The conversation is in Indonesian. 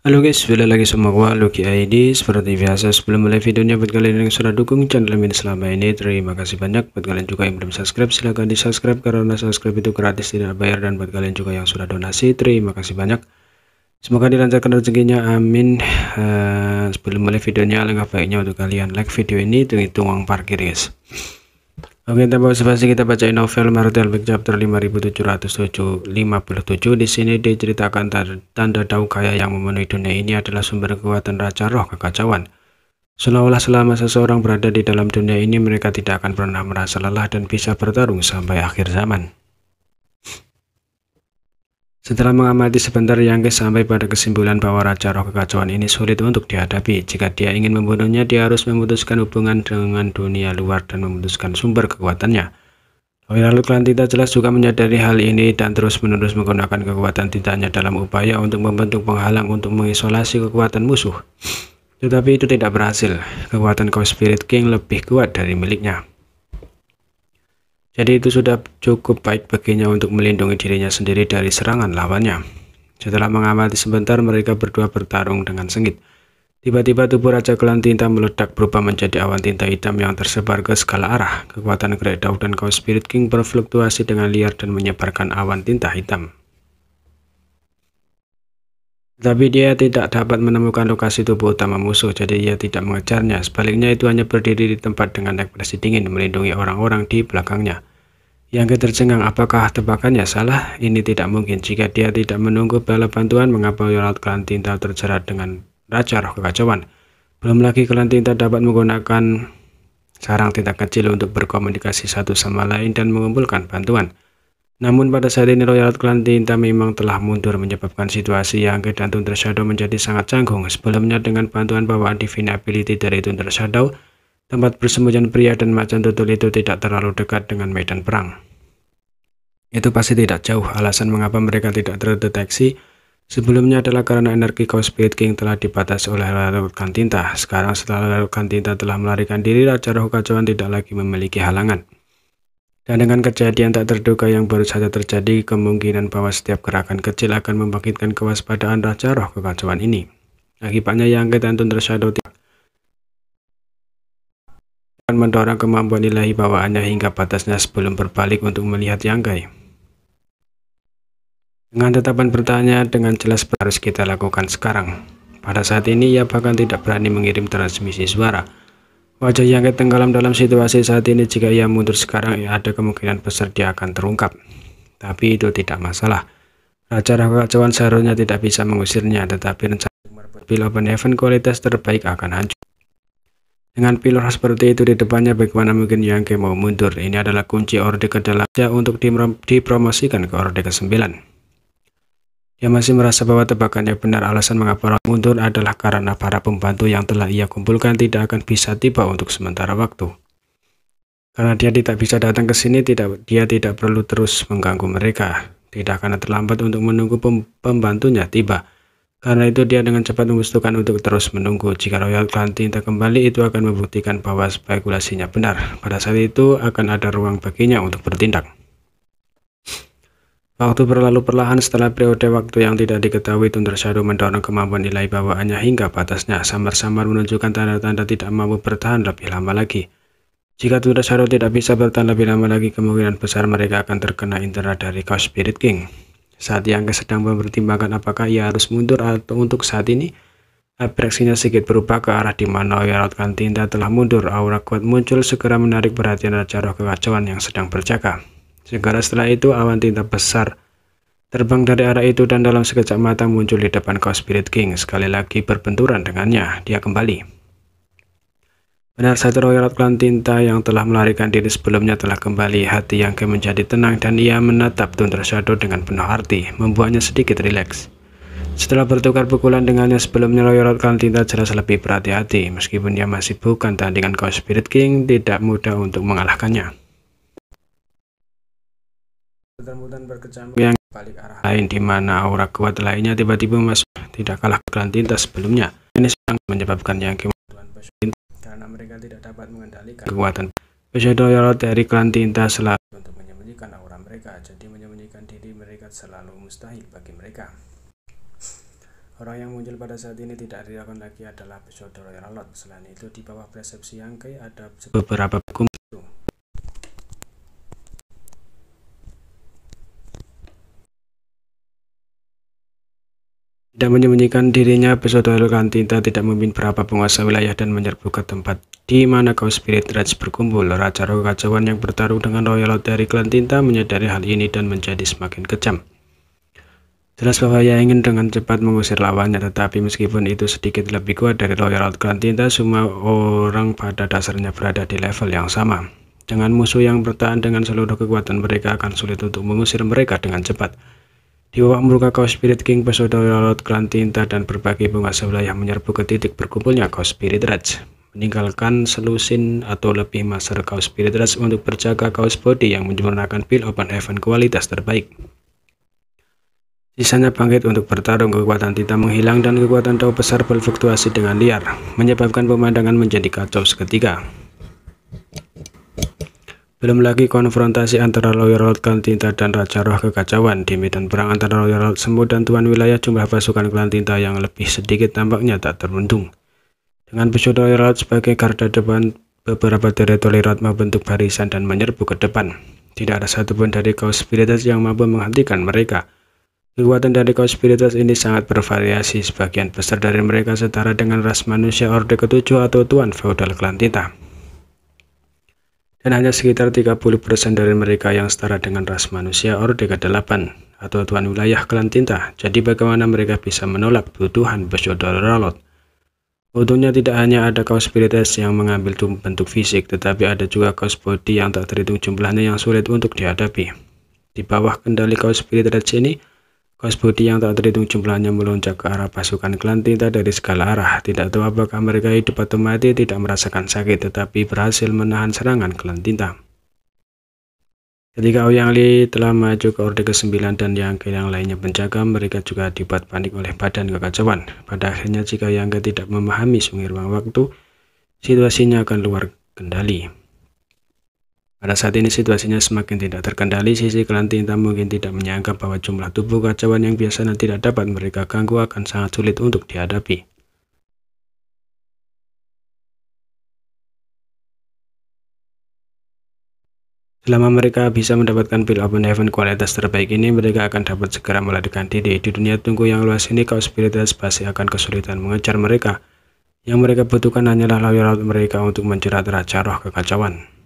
Halo guys, balik lagi sama gua Lucky ID. Seperti biasa, sebelum mulai videonya, buat kalian yang sudah dukung channel ini selama ini, terima kasih banyak. Buat kalian juga yang belum subscribe, silahkan di subscribe karena subscribe itu gratis, tidak bayar. Dan buat kalian juga yang sudah donasi, terima kasih banyak. Semoga dilancarkan rezekinya, amin. Sebelum mulai videonya, alangkah baiknya untuk kalian like video ini, hitung uang parkir guys. Oke, tanpa basa-basi kita bacain novel Martial Back chapter 5757. Di sini diceritakan tanda daun kaya yang memenuhi dunia ini adalah sumber kekuatan raja roh kekacauan. Seolah-olah selama seseorang berada di dalam dunia ini, mereka tidak akan pernah merasa lelah dan bisa bertarung sampai akhir zaman. Setelah mengamati sebentar, Yang sampai pada kesimpulan bahwa raja roh kekacauan ini sulit untuk dihadapi. Jika dia ingin membunuhnya, dia harus memutuskan hubungan dengan dunia luar dan memutuskan sumber kekuatannya. Lalu klan tinta jelas juga menyadari hal ini dan terus-menerus menggunakan kekuatan tintanya dalam upaya untuk membentuk penghalang untuk mengisolasi kekuatan musuh. Tetapi itu tidak berhasil. Kekuatan Chaos Spirit King lebih kuat dari miliknya. Jadi itu sudah cukup baik baginya untuk melindungi dirinya sendiri dari serangan lawannya. Setelah mengamati sebentar, mereka berdua bertarung dengan sengit. Tiba-tiba tubuh Raja Klan Tinta meledak berubah menjadi awan tinta hitam yang tersebar ke segala arah. Kekuatan Great Dog dan Chaos Spirit King berfluktuasi dengan liar dan menyebarkan awan tinta hitam. Tapi dia tidak dapat menemukan lokasi tubuh utama musuh, jadi ia tidak mengejarnya. Sebaliknya, itu hanya berdiri di tempat dengan ekspresi dingin, melindungi orang-orang di belakangnya. Yang tercengang, apakah tebakannya salah? Ini tidak mungkin. Jika dia tidak menunggu bala bantuan, mengapa Laut Klan Tinta terjerat dengan Raja Roh Kekacauan? Belum lagi Klan Tinta dapat menggunakan sarang tinta kecil untuk berkomunikasi satu sama lain dan mengumpulkan bantuan. Namun pada saat ini Royal Klan Tinta memang telah mundur, menyebabkan situasi Yang dan Thunder Shadow menjadi sangat canggung. Sebelumnya dengan bantuan bawaan Divine Ability dari Thunder Shadow, tempat persembunyian pria dan macan tutul itu tidak terlalu dekat dengan medan perang. Itu pasti tidak jauh. Alasan mengapa mereka tidak terdeteksi sebelumnya adalah karena energi Chaos Spirit King telah dibatasi oleh Royal Klan Tinta. Sekarang setelah Royal Klan Tinta telah melarikan diri, Raja Roh Kekacauan tidak lagi memiliki halangan. Dan dengan kejadian tak terduga yang baru saja terjadi, kemungkinan bahwa setiap gerakan kecil akan membangkitkan kewaspadaan Raja Roh Kekacauan ini. Akibatnya Yang dan Thunder Shadow akan mendorong kemampuan ilahi bawaannya hingga batasnya sebelum berbalik untuk melihat Yang. Dengan tetapan bertanya dengan jelas harus kita lakukan sekarang. Pada saat ini ia bahkan tidak berani mengirim transmisi suara. Wajah Yang tenggelam dalam situasi saat ini. Jika ia mundur sekarang, ada kemungkinan besar dia akan terungkap. Tapi itu tidak masalah. Raja Roh Kekacauan seharusnya tidak bisa mengusirnya, tetapi rencana merebut Pil Open Heaven kualitas terbaik akan hancur. Dengan pilar seperti itu di depannya, bagaimana mungkin Yang mau mundur? Ini adalah kunci Orde ke-8 untuk dipromosikan ke Orde ke-9. Dia masih merasa bahwa tebakannya benar. Alasan mengapa mundur adalah karena para pembantu yang telah ia kumpulkan tidak akan bisa tiba untuk sementara waktu. Karena dia tidak bisa datang ke sini, dia tidak perlu terus mengganggu mereka. Tidak akan terlambat untuk menunggu pembantunya tiba. Karena itu dia dengan cepat memutuskan untuk terus menunggu. Jika Royal Klan Tinta kembali, itu akan membuktikan bahwa spekulasinya benar. Pada saat itu akan ada ruang baginya untuk bertindak. Waktu berlalu perlahan. Setelah periode waktu yang tidak diketahui, Thunder Shadow mendorong kemampuan ilahi bawaannya hingga batasnya, samar-samar menunjukkan tanda-tanda tidak mampu bertahan lebih lama lagi. Jika Thunder Shadow tidak bisa bertahan lebih lama lagi, kemungkinan besar mereka akan terkena indera dari Chaos Spirit King. Saat Yang sedang mempertimbangkan apakah ia harus mundur atau untuk saat ini, apreksinya sedikit berubah ke arah di mana Royal Klan Tinta telah mundur. Aura kuat muncul segera menarik perhatian Raja Roh Kekacauan yang sedang berjaga. Segera setelah itu, awan tinta besar terbang dari arah itu dan dalam sekejap mata muncul di depan Chaos Spirit King. Sekali lagi berbenturan dengannya, dia kembali. Benar saja, Royal Klan Tinta yang telah melarikan diri sebelumnya telah kembali. Hati Yang menjadi tenang dan ia menatap Thunder Shadow dengan penuh arti, membuatnya sedikit rileks. Setelah bertukar pukulan dengannya sebelumnya, Royal Klan Tinta jelas lebih berhati-hati. Meskipun dia masih bukan tandingan Chaos Spirit King, tidak mudah untuk mengalahkannya. Mudah-mudahan berkecamuk Yang balik arah lain, di mana aura kuat lainnya tiba-tiba masuk. Tidak kalah Klan Tinta sebelumnya. Ini sangat menyebabkan Yang karena mereka tidak dapat mengendalikan kekuatan Royal dari Klan Tinta selalu untuk menyembunyikan aura mereka. Jadi menyembunyikan diri mereka selalu mustahil bagi mereka. Orang yang muncul pada saat ini tidak diragukan lagi adalah episode Royal Lot. Selain itu, di bawah persepsi Yangkei ada beberapa kumpul tidak menyembunyikan dirinya. Episode Royal Kantinta tidak memimpin berapa penguasa wilayah dan menyerbu ke tempat di mana kaum Spirit Rage berkumpul. Raja Roh Kekacauan yang bertarung dengan Royal Lot dari klan Tinta menyadari hal ini dan menjadi semakin kejam. Jelas bahwa ia ingin dengan cepat mengusir lawannya, tetapi meskipun itu sedikit lebih kuat dari Royal Lot klan Tinta, semua orang pada dasarnya berada di level yang sama. Dengan musuh yang bertahan dengan seluruh kekuatan, mereka akan sulit untuk mengusir mereka dengan cepat. Di bawah murka Chaos Spirit King, pesona Royal Lot klan Tinta dan berbagai penguasa wilayah menyerbu ke titik berkumpulnya Chaos Spirit Rage, meninggalkan selusin atau lebih Master Chaos Spirit Rage untuk berjaga Chaos Body yang menyempurnakan build Open Heaven kualitas terbaik. Sisanya bangkit untuk bertarung. Kekuatan Tinta menghilang dan kekuatan Dao besar berfluktuasi dengan liar, menyebabkan pemandangan menjadi kacau seketika. Belum lagi konfrontasi antara Royal Lot klan Tinta dan Raja Roh Kekacauan. Di medan perang antara Royal Lot Semut dan Tuan Wilayah, jumlah pasukan klan Tinta yang lebih sedikit tampaknya tak terbendung. Dengan episode Royal Lot sebagai garda depan, beberapa teritori Lot membentuk barisan dan menyerbu ke depan. Tidak ada satupun dari Chaos Spiritus yang mampu menghentikan mereka. Kekuatan dari Chaos Spiritus ini sangat bervariasi. Sebagian besar dari mereka setara dengan ras manusia Orde ke-7 atau Tuan Feodal klan Tinta. Dan hanya sekitar 30% dari mereka yang setara dengan ras manusia Orde ke-8 atau Tuan Wilayah klan Tinta. Jadi bagaimana mereka bisa menolak tuduhan episode Royal Lot? Untungnya tidak hanya ada Chaos Spiritus yang mengambil bentuk fisik, tetapi ada juga Chaos Body yang tak terhitung jumlahnya yang sulit untuk dihadapi. Di bawah kendali Chaos Spiritus ini, Chaos Body yang tak terhitung jumlahnya melonjak ke arah pasukan klan Tinta dari segala arah. Tidak tahu apakah mereka hidup atau mati, tidak merasakan sakit, tetapi berhasil menahan serangan klan Tinta. Ketika Ouyang Li telah maju ke Orde ke-9 dan Yangkei yang lainnya penjaga, mereka juga dibuat panik oleh badan kekacauan. Pada akhirnya, jika Yangkei tidak memahami sungai ruang waktu, situasinya akan luar kendali. Pada saat ini situasinya semakin tidak terkendali. Sisi klan Tinta mungkin tidak menyangka bahwa jumlah tubuh kacauan yang biasanya tidak dapat mereka ganggu akan sangat sulit untuk dihadapi. Selama mereka bisa mendapatkan build Open Heaven kualitas terbaik ini, mereka akan dapat segera melarikan diri. Di dunia tunggu yang luas ini, Chaos Spiritus pasti akan kesulitan mengejar mereka. Yang mereka butuhkan hanyalah Royal Lot mereka untuk menjerat Raja Roh Kekacauan.